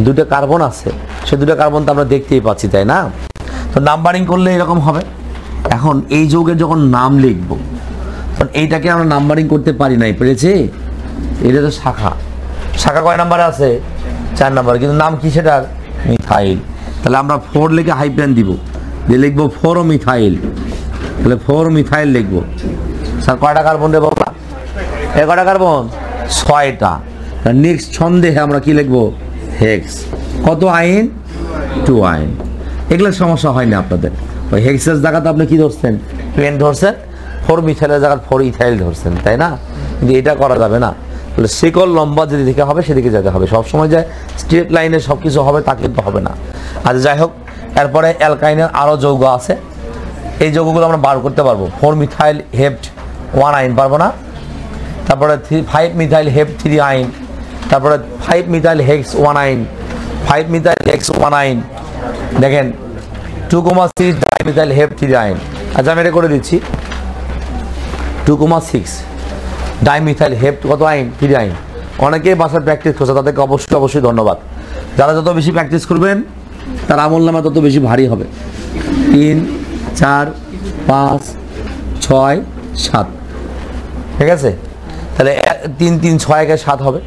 2টা কার্বন আছে, সে 2টা কার্বন তো আমরা দেখতেই পাচ্ছি, তাই না? তো নাম্বারিং করলে এরকম হবে। এখন এই যৌগের যখন নাম লিখব তখন এইটাকে আমরা নাম্বারিং করতে পারি নাই, পেরেছি? এটা তো শাখা, শাখা কয় নাম্বারে আছে? 4 নাম্বার, কিন্তু নাম কি সেটার? মিথাইল। তাহলে আমরা 4 লিখে হাইপেন দিব, দিয়ে লিখবো 4 মিথাইল, তাহলে 4 মিথাইল লিখবো। স্যার কয়টা কার্বন দেবো? কয়টা কার্বন? 6টা। নেক্সট সন্দেহে আমরা কি লিখবো? হেক্স। কত আইন? 2 আইন। এগুলোর সমস্যা হয় না আপনাদের। ওই হেক্সের জায়গাতে আপনি কি ধরছেন? পেন ধরছেন, 4 মিথাইলের জায়গায় 4 ইথাইল ধরছেন, তাই না? কিন্তু এটা করা যাবে না, তাহলে শিকল লম্বা যেদিকে হবে সেদিকে যেতে হবে। সবসময় যে স্ট্রেট লাইনে সব কিছু হবে তা কিন্তু হবে না। আচ্ছা যাই হোক, এরপরে অ্যালকাইনের আরও যৌগ আছে, এই যৌগগুলো আমরা বার করতে পারবো। 4 মিথাইল হেপ্ট 1 আইন পারবো না, তারপরে 5 মিথাইল হেপ্ট 3 আইন, তারপরে 5 মিথাইল হেক্স 1 আইন, 5 মিথাইল হেক্স 1 আইন, দেখেন 2,6 ডাইমিথাইল হেপ্ট 3 আইন। আচ্ছা আমি এটা করে দিচ্ছি, 2,6 ডাইমিথাইল হেপ্ট কত আইন? 3 আইন। অনেকেই বাসায় প্র্যাকটিস করছে, তাদেরকে অবশ্যই ধন্যবাদ। যারা যত বেশি প্র্যাকটিস করবেন তার আমলনামা তত বেশি ভারী হবে। 3, 4, 5, 6, 7, ঠিক আছে? তাহলে 3, 3, 6 7 হবে।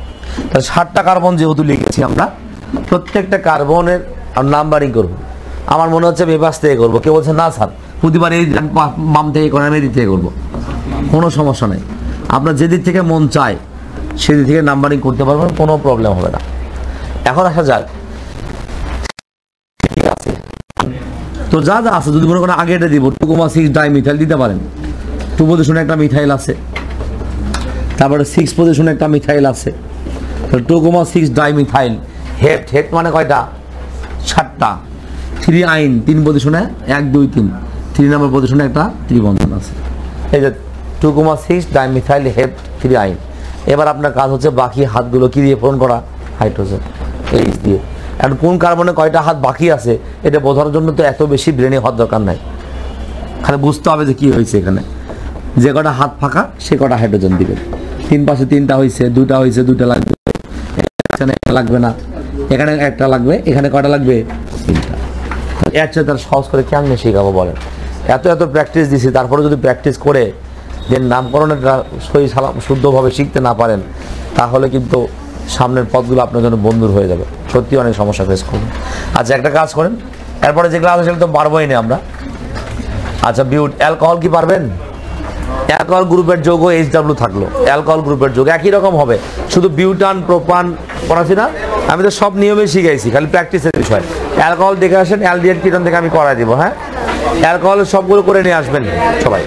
তাহলে 7টা কার্বন যেহেতু লিখেছি আমরা, প্রত্যেকটা কার্বনের নাম্বারিং করব। আমার মনে হচ্ছে বেবাস থেকে করবো, কেউ বলছে না স্যার প্রতিবার এই বাম থেকে করেন, আমি এদিক থেকে করবো, কোনো সমস্যা নেই। আপনার যেদিক থেকে মন চায় সেদিক থেকে নাম্বারিং করতে পারবেন, কোনো প্রবলেম হবে না। এখন আসা যাক, ঠিক আছে? তো যা যা আছে যদি মনে করেন আগে এটা দিব, 2,6 ডাইমিথাইল দিতে পারেন। 2 পজিশনে একটা মিথাইল আছে, তারপরে 6 পজিশনে একটা মিথাইল আছে। 2,6 ডাইমিথাইল হেপ্ট। হেপ্ট মানে কয়টা? 7টা। 3 আইন, 3 পজিশনে 1, 2, 3, 3 নম্বর পজিশনে একটা ত্রিবন্ধন আছে। এই যে 2,6 ডাইমিথাইল হেপ্ট 3 আইন। এবার আপনার কাজ হচ্ছে বাকি হাতগুলো কি দিয়ে পূরণ করা? হাইড্রোজেন এইচ দিয়ে। এখন কোন কার্বনে কয়টা হাত বাকি আছে এটা বোঝার জন্য তো এত বেশি ব্রেনে হওয়ার দরকার নাই, খালি বুঝতে হবে যে কি হয়েছে। এখানে যে কটা হাত ফাঁকা সে কটা হাইড্রোজেন দিবেন। 3 পাশে 3টা হয়েছে, 2টা হয়েছে, 2টা লাগবে, এখানে একটা লাগবে না, এখানে একটা লাগবে, এখানে কটা লাগবে? 3টা। এর চেয়ে তার সহজ করে কেমনে শেখাবো বলেন? এত প্র্যাকটিস দিছি, তারপরে যদি প্র্যাকটিস করে যে নামকরণের সহি সালাম শুদ্ধভাবে শিখতে না পারেন, তাহলে কিন্তু সামনের পথগুলো আপনার জন্য বন্ধুর হয়ে যাবে, সত্যি অনেক সমস্যা ফেস করবেন। আচ্ছা একটা কাজ করেন, এরপরে যে ক্লাস আসলে তো পারবোই না আমরা। আচ্ছা বিউট অ্যালকোহল কি পারবেন? অ্যালকোহল গ্রুপের যৌগ HW থাকলো, অ্যালকোহল গ্রুপের যৌগ একই রকম হবে, শুধু বিউটান প্রোপান পড়াছি না? আমি তো সব নিয়মেই শিখাইছি, খালি প্র্যাকটিসের বিষয়। অ্যালকোহল দেখে আসেন, অ্যালডিহাইড কিটন থেকে আমি করাই দিব। হ্যাঁ, অ্যালকোহলের সবগুলো করে নিয়ে আসবেন সবাই।